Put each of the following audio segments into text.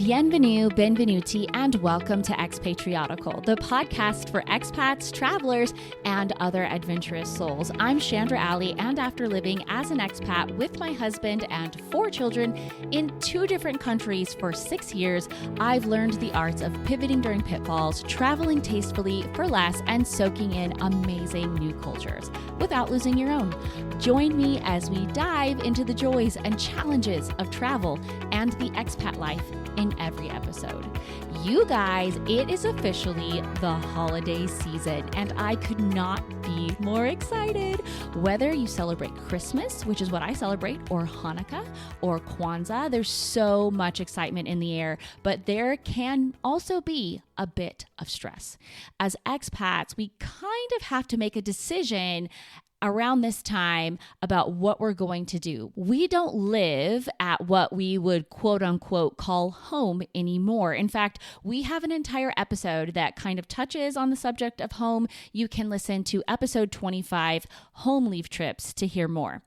Bienvenue, benvenuti, and welcome to Expatriotical, the podcast for expats, travelers, and other adventurous souls. I'm Chandra, and after living as an expat with my husband and 4 children in 2 different countries for 6 years, I've learned the arts of pivoting during pitfalls, traveling tastefully for less, and soaking in amazing new cultures without losing your own. Join me as we dive into the joys and challenges of travel and the expat life in every episode. You guys, it is officially the holiday season, and I could not be more excited. Whether you celebrate Christmas, which is what I celebrate, or Hanukkah, or Kwanzaa, there's so much excitement in the air, but there can also be a bit of stress. As expats, we kind of have to make a decision around this time about what we're going to do. We don't live at what we would quote unquote call home anymore. In fact, we have an entire episode that kind of touches on the subject of home. You can listen to episode 25, Home Leave Trips, to hear more.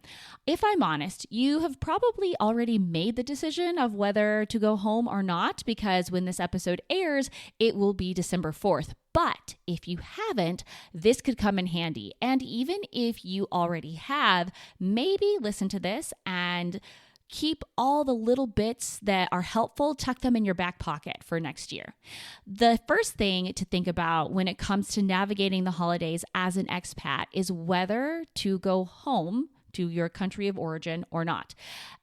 If I'm honest, you have probably already made the decision of whether to go home or not, because when this episode airs, it will be December 4th. But if you haven't, this could come in handy. And even if you already have, maybe listen to this and keep all the little bits that are helpful, tuck them in your back pocket for next year. The first thing to think about when it comes to navigating the holidays as an expat is whether to go home to your country of origin or not.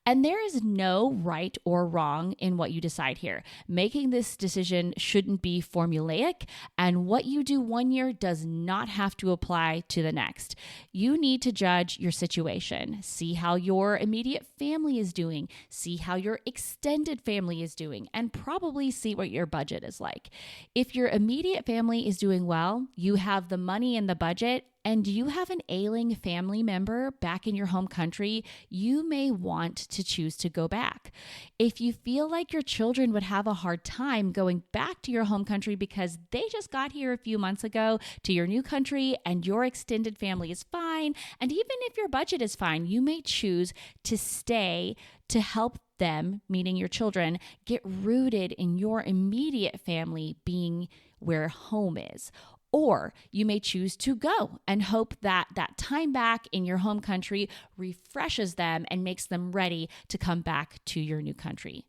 And there is no right or wrong in what you decide here. Making this decision shouldn't be formulaic, and what you do one year does not have to apply to the next. You need to judge your situation, see how your immediate family is doing, see how your extended family is doing, and probably see what your budget is like. If your immediate family is doing well, you have the money and the budget, and you have an ailing family member back in your home country, you may want to choose to go back. If you feel like your children would have a hard time going back to your home country because they just got here a few months ago to your new country and your extended family is fine, and even if your budget is fine, you may choose to stay to help them, meaning your children, get rooted in your immediate family being where home is. Or you may choose to go and hope that that time back in your home country refreshes them and makes them ready to come back to your new country.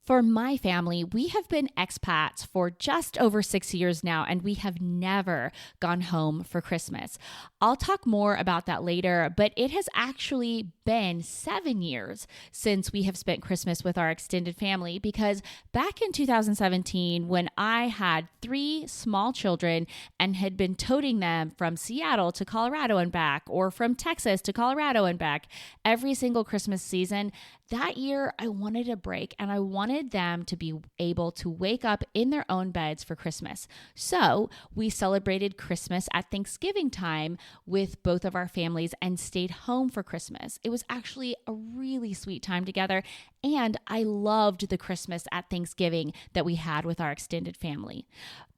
For my family, we have been expats for just over 6 years now, and we have never gone home for Christmas. I'll talk more about that later, but it has actually been 7 years since we have spent Christmas with our extended family, because back in 2017, when I had 3 small children and had been toting them from Seattle to Colorado and back, or from Texas to Colorado and back, every single Christmas season, that year I wanted a break, and I wanted them to be able to wake up in their own beds for Christmas. So we celebrated Christmas at Thanksgiving time with both of our families and stayed home for Christmas. It was actually a really sweet time together, and I loved the Christmas at Thanksgiving that we had with our extended family.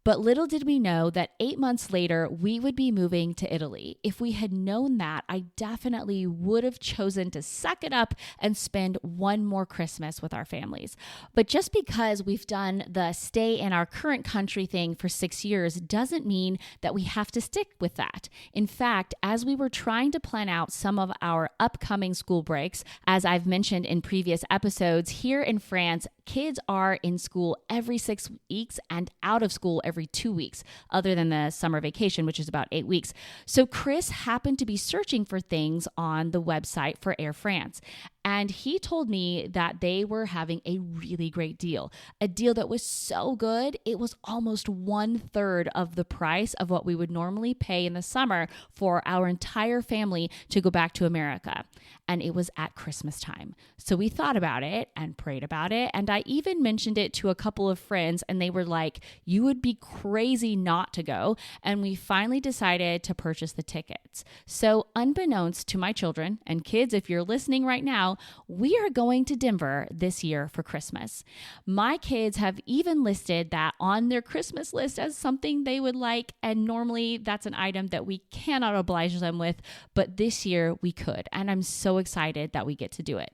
But little did we know that 8 months later, we would be moving to Italy. If we had known that, I definitely would have chosen to suck it up and spend one more Christmas with our families. But just because we've done the stay in our current country thing for 6 years doesn't mean that we have to stick with that. In fact, as we were trying to plan out some of our upcoming school breaks, as I've mentioned in previous episodes, here in France, kids are in school every 6 weeks and out of school every 2 weeks, other than the summer vacation, which is about 8 weeks. So Chris happened to be searching for things on the website for Air France. And he told me that they were having a really great deal, a deal that was so good, it was almost 1/3 of the price of what we would normally pay in the summer for our entire family to go back to America. And it was at Christmas time. So we thought about it and prayed about it. And I even mentioned it to a couple of friends, and they were like, you would be crazy not to go. And we finally decided to purchase the tickets. So unbeknownst to my children and kids, if you're listening right now, we are going to Denver this year for Christmas. My kids have even listed that on their Christmas list as something they would like, and normally that's an item that we cannot oblige them with, but this year we could, and I'm so excited that we get to do it.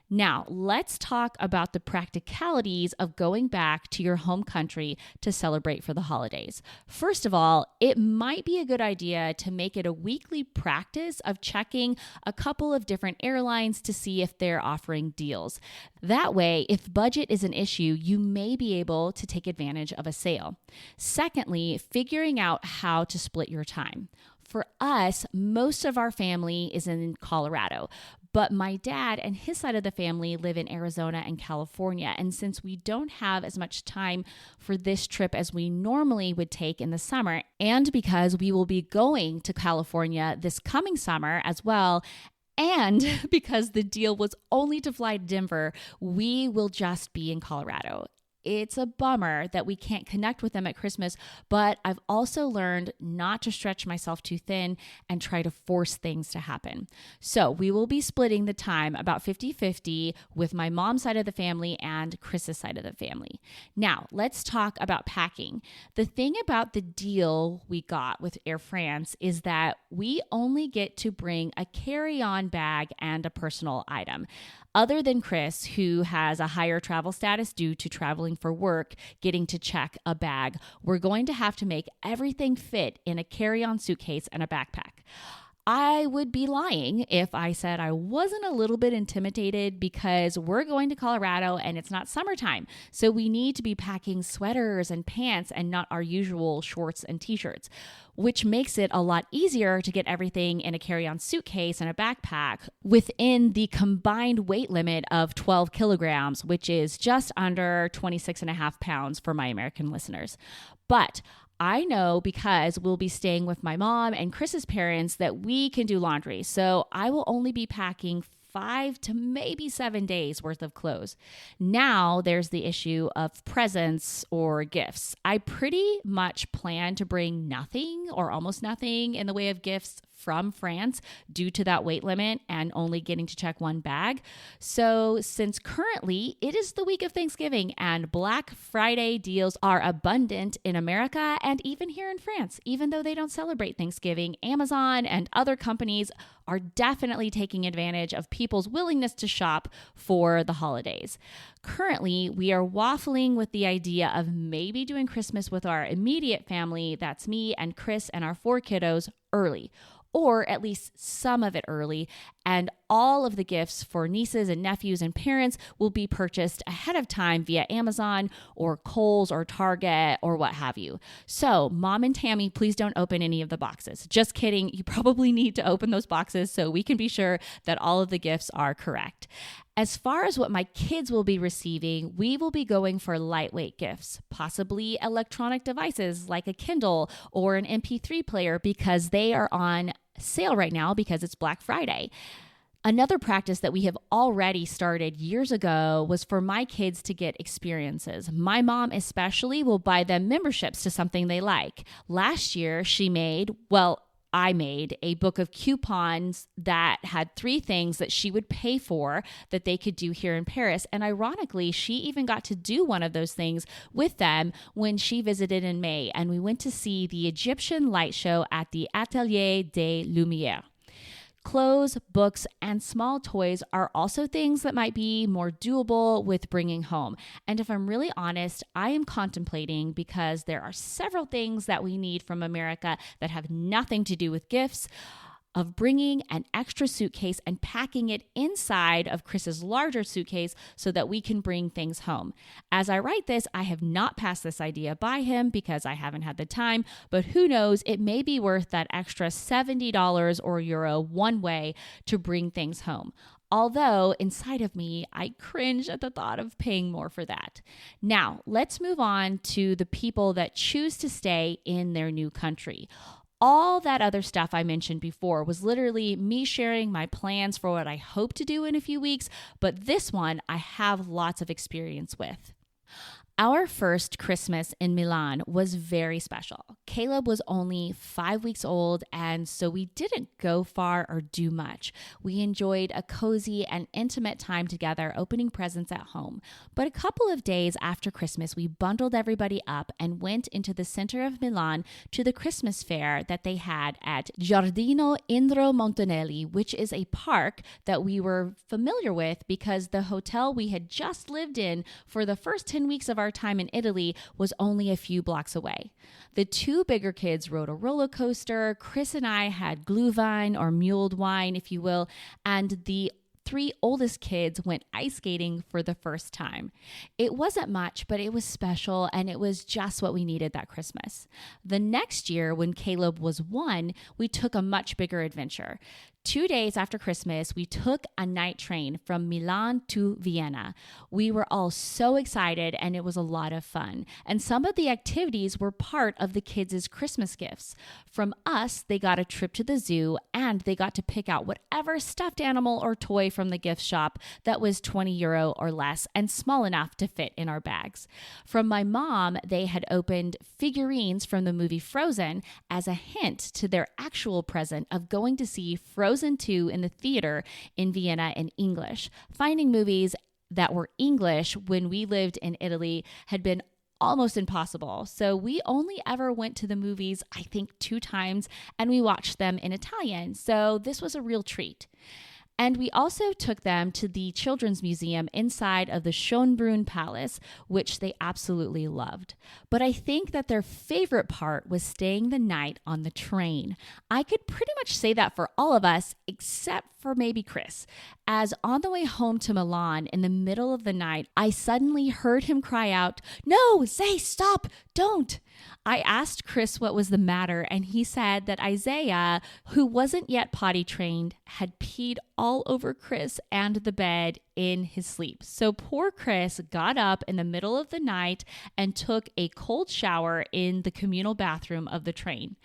Now, let's talk about the practicalities of going back to your home country to celebrate for the holidays. First of all, it might be a good idea to make it a weekly practice of checking a couple of different airlines to see if they're offering deals. That way, if budget is an issue, you may be able to take advantage of a sale. Secondly, figuring out how to split your time. For us, most of our family is in Colorado, but my dad and his side of the family live in Arizona and California. And since we don't have as much time for this trip as we normally would take in the summer, and because we will be going to California this coming summer as well, and because the deal was only to fly to Denver, we will just be in Colorado. It's a bummer that we can't connect with them at Christmas, but I've also learned not to stretch myself too thin and try to force things to happen. So we will be splitting the time about 50-50 with my mom's side of the family and Chris's side of the family. Now, let's talk about packing. The thing about the deal we got with Air France is that we only get to bring a carry-on bag and a personal item. Other than Chris, who has a higher travel status due to traveling for work, getting to check a bag, we're going to have to make everything fit in a carry-on suitcase and a backpack. I would be lying if I said I wasn't a little bit intimidated because we're going to Colorado and it's not summertime. So we need to be packing sweaters and pants and not our usual shorts and t-shirts, which makes it a lot easier to get everything in a carry-on suitcase and a backpack within the combined weight limit of 12 kilograms, which is just under 26 and a half pounds for my American listeners. But I know because we'll be staying with my mom and Chris's parents that we can do laundry. So I will only be packing 5 to maybe 7 days worth of clothes. Now there's the issue of presents or gifts. I pretty much plan to bring nothing or almost nothing in the way of gifts from France due to that weight limit and only getting to check one bag. So since currently it is the week of Thanksgiving and Black Friday deals are abundant in America and even here in France, even though they don't celebrate Thanksgiving, Amazon and other companies are definitely taking advantage of people's willingness to shop for the holidays. Currently, we are waffling with the idea of maybe doing Christmas with our immediate family, that's me and Chris and our 4 kiddos, early, or at least some of it early, and all of the gifts for nieces and nephews and parents will be purchased ahead of time via Amazon or Kohl's or Target or what have you. So, Mom and Tammy, please don't open any of the boxes. Just kidding. You probably need to open those boxes so we can be sure that all of the gifts are correct. As far as what my kids will be receiving, we will be going for lightweight gifts, possibly electronic devices like a Kindle or an MP3 player because they are on sale right now because it's Black Friday. Another practice that we have already started years ago was for my kids to get experiences. My mom especially will buy them memberships to something they like. Last year, I made a book of coupons that had 3 things that she would pay for that they could do here in Paris. And ironically, she even got to do one of those things with them when she visited in May. And we went to see the Egyptian light show at the Atelier des Lumières. Clothes, books, and small toys are also things that might be more doable with bringing home. And if I'm really honest, I am contemplating because there are several things that we need from America that have nothing to do with gifts, of bringing an extra suitcase and packing it inside of Chris's larger suitcase so that we can bring things home. As I write this, I have not passed this idea by him because I haven't had the time, but who knows, it may be worth that extra $70 or euro one way to bring things home. Although inside of me, I cringe at the thought of paying more for that. Now, let's move on to the people that choose to stay in their new country. All that other stuff I mentioned before was literally me sharing my plans for what I hope to do in a few weeks, but this one I have lots of experience with. Our first Christmas in Milan was very special. Caleb was only 5 weeks old, and so we didn't go far or do much. We enjoyed a cozy and intimate time together, opening presents at home. But a couple of days after Christmas, we bundled everybody up and went into the center of Milan to the Christmas fair that they had at Giardino Indro Montanelli, which is a park that we were familiar with because the hotel we had just lived in for the first 10 weeks of our time in Italy was only a few blocks away. The two bigger kids rode a roller coaster. Chris and I had glühwein or mulled wine, if you will, and the three oldest kids went ice skating for the first time. It wasn't much, but it was special, and it was just what we needed that Christmas. The next year, when Caleb was 1, we took a much bigger adventure. 2 days after Christmas, we took a night train from Milan to Vienna. We were all so excited, and it was a lot of fun. And some of the activities were part of the kids' Christmas gifts. From us, they got a trip to the zoo, and they got to pick out whatever stuffed animal or toy from the gift shop that was €20 or less and small enough to fit in our bags. From my mom, they had opened figurines from the movie Frozen as a hint to their actual present of going to see Frozen 2 in the theater in Vienna in English. Finding movies that were English when we lived in Italy had been almost impossible. So we only ever went to the movies, I think, 2 times, and we watched them in Italian. So this was a real treat. And we also took them to the Children's Museum inside of the Schönbrunn Palace, which they absolutely loved. But I think that their favorite part was staying the night on the train. I could pretty much say that for all of us, except for maybe Chris, as on the way home to Milan in the middle of the night, I suddenly heard him cry out, "No, Zay, stop, don't." I asked Chris what was the matter, and he said that Isaiah, who wasn't yet potty trained, had peed all over Chris and the bed in his sleep. So poor Chris got up in the middle of the night and took a cold shower in the communal bathroom of the train.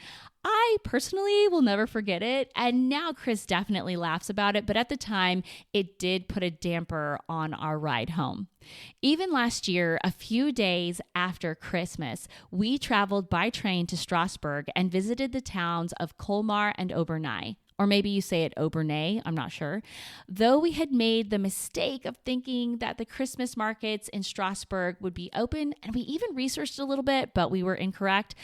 I personally will never forget it, and now Chris definitely laughs about it, but at the time, it did put a damper on our ride home. Even last year, a few days after Christmas, we traveled by train to Strasbourg and visited the towns of Colmar and Obernai. Or maybe you say it Obernai, I'm not sure. Though we had made the mistake of thinking that the Christmas markets in Strasbourg would be open, and we even researched a little bit, but we were incorrect.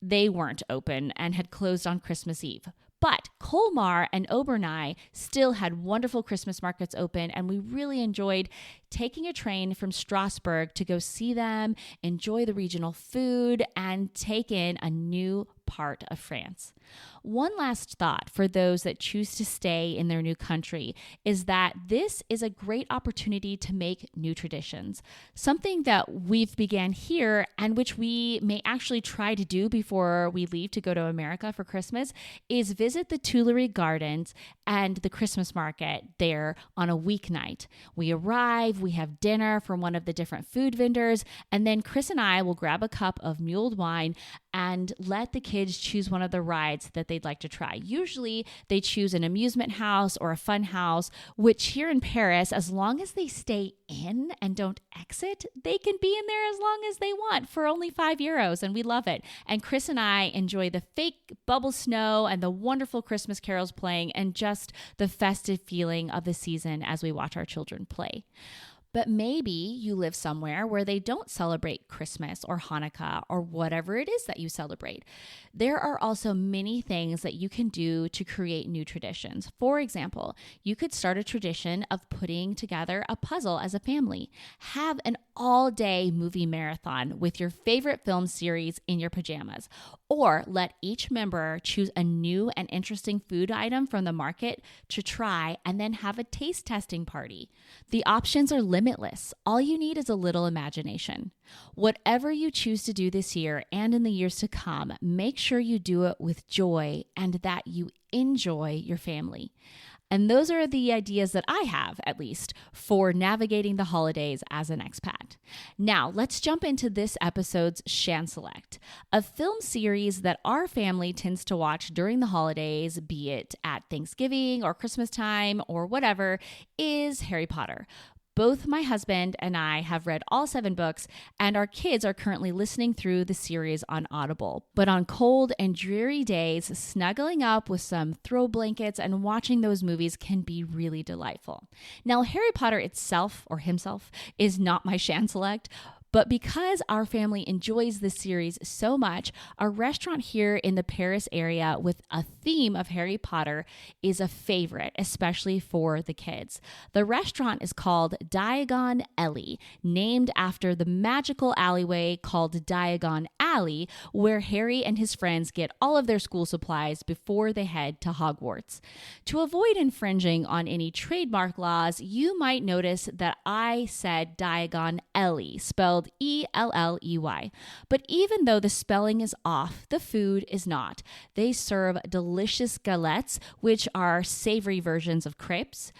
They weren't open and had closed on Christmas Eve. But Colmar and Obernai still had wonderful Christmas markets open, and we really enjoyed taking a train from Strasbourg to go see them, enjoy the regional food, and take in a new part of France. One last thought for those that choose to stay in their new country is that this is a great opportunity to make new traditions. Something that we've began here and which we may actually try to do before we leave to go to America for Christmas is visit the Tuileries Gardens and the Christmas market there on a weeknight. We arrive, we have dinner from one of the different food vendors, and then Chris and I will grab a cup of mulled wine and let the kids choose one of the rides that they'd like to try. Usually they choose an amusement house or a fun house, which here in Paris, as long as they stay in and don't exit, they can be in there as long as they want for only €5, and we love it. And Chris and I enjoy the fake bubble snow and the wonderful Christmas carols playing and just the festive feeling of the season as we watch our children play. But maybe you live somewhere where they don't celebrate Christmas or Hanukkah or whatever it is that you celebrate. There are also many things that you can do to create new traditions. For example, you could start a tradition of putting together a puzzle as a family. Have an all-day movie marathon with your favorite film series in your pajamas. Or let each member choose a new and interesting food item from the market to try and then have a taste testing party. The options are limitless. All you need is a little imagination. Whatever you choose to do this year and in the years to come, make sure you do it with joy and that you enjoy your family. And those are the ideas that I have, at least, for navigating the holidays as an expat. Now, let's jump into this episode's Shan Select, a film series that our family tends to watch during the holidays, be it at Thanksgiving or Christmas time or whatever, is Harry Potter. Both my husband and I have read all 7 books, and our kids are currently listening through the series on Audible. But on cold and dreary days, snuggling up with some throw blankets and watching those movies can be really delightful. Now, Harry Potter itself, or himself, is not my Shan Select, but because our family enjoys this series so much, our restaurant here in the Paris area with a theme of Harry Potter is a favorite, especially for the kids. The restaurant is called Diagon Alley, named after the magical alleyway called Diagon Alley, where Harry and his friends get all of their school supplies before they head to Hogwarts. To avoid infringing on any trademark laws, you might notice that I said Diagon Alley, spelled E-L-L-E-Y. But even though the spelling is off, the food is not. They serve delicious galettes, which are savory versions of crepes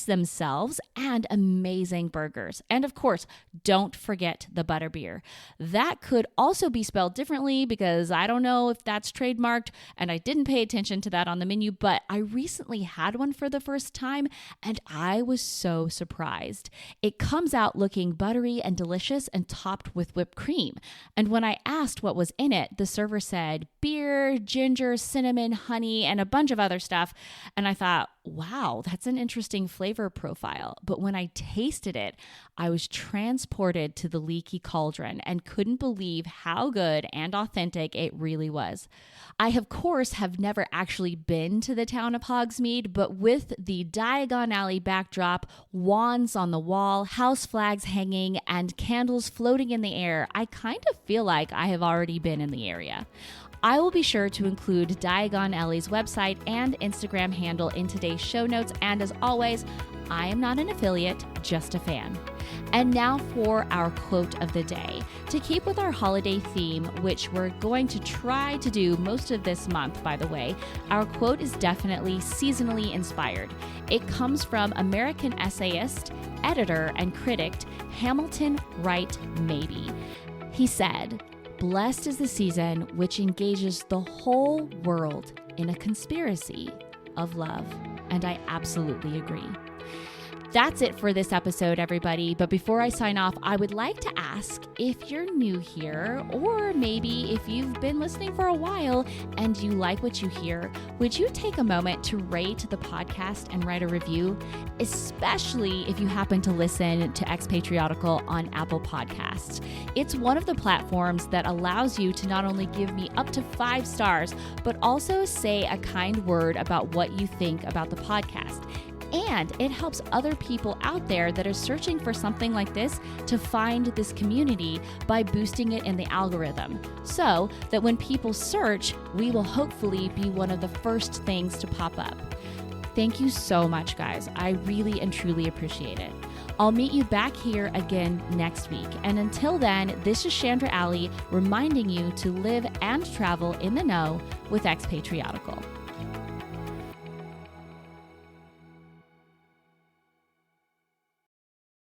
themselves, and amazing burgers. And of course, don't forget the butterbeer. That could also be spelled differently because I don't know if that's trademarked, and I didn't pay attention to that on the menu, but I recently had one for the first time, and I was so surprised. It comes out looking buttery and delicious and topped with whipped cream. And when I asked what was in it, the server said beer, ginger, cinnamon, honey, and a bunch of other stuff. And I thought, wow, that's an interesting flavor profile. But when I tasted it, I was transported to the leaky cauldron and couldn't believe how good and authentic it really was. I, of course, have never actually been to the town of Hogsmeade, but with the Diagon Alley backdrop, wands on the wall, house flags hanging, and candles floating in the air, I kind of feel like I have already been in the area. I will be sure to include Diagon Alley's website and Instagram handle in today's show notes, and as always, I am not an affiliate, just a fan. And now for our quote of the day. To keep with our holiday theme, which we're going to try to do most of this month, by the way, our quote is definitely seasonally inspired. It comes from American essayist, editor, and critic Hamilton Wright Mabie. He said, "Blessed is the season which engages the whole world in a conspiracy of love." And I absolutely agree. That's it for this episode, everybody. But before I sign off, I would like to ask if you're new here, or maybe if you've been listening for a while and you like what you hear, would you take a moment to rate the podcast and write a review, especially if you happen to listen to Expatriotical on Apple Podcasts. It's one of the platforms that allows you to not only give me up to 5 stars, but also say a kind word about what you think about the podcast. And it helps other people out there that are searching for something like this to find this community by boosting it in the algorithm, so that when people search, we will hopefully be one of the first things to pop up. Thank you so much, guys. I really and truly appreciate it. I'll meet you back here again next week. And until then, this is Chandra Alley reminding you to live and travel in the know with Expatriotical.